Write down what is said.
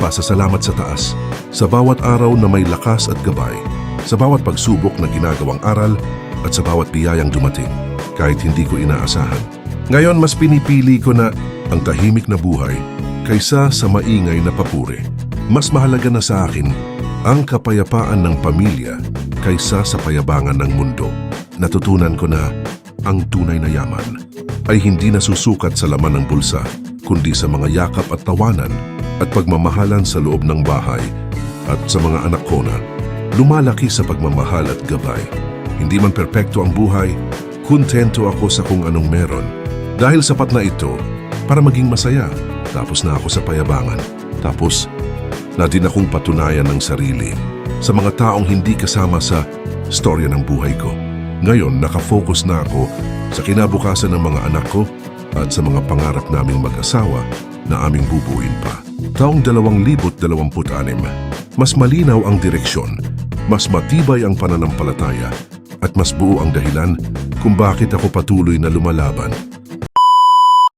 pasasalamat sa taas, sa bawat araw na may lakas at gabay, sa bawat pagsubok na ginagawang aral at sa bawat biyayang dumating, kahit hindi ko inaasahan. Ngayon mas pinipili ko na ang tahimik na buhay kaysa sa maingay na papuri. Mas mahalaga na sa akin ang kapayapaan ng pamilya kaysa sa payabangan ng mundo. Natutunan ko na ang tunay na yaman ay hindi nasusukat sa laman ng bulsa, kundi sa mga yakap at tawanan at pagmamahalan sa loob ng bahay. At sa mga anak ko na lumalaki sa pagmamahal at gabay. Hindi man perpekto ang buhay, kontento ako sa kung anong meron. Dahil sapat na ito para maging masaya. Tapos na ako sa payabangan. Tapos na din akong patunayan ng sarili sa mga taong hindi kasama sa storya ng buhay ko. Ngayon, nakafocus na ako sa kinabukasan ng mga anak ko at sa mga pangarap naming mag-asawa na aming bubuin pa. Taong 2026, mas malinaw ang direksyon, mas matibay ang pananampalataya, at mas buo ang dahilan kung bakit ako patuloy na lumalaban.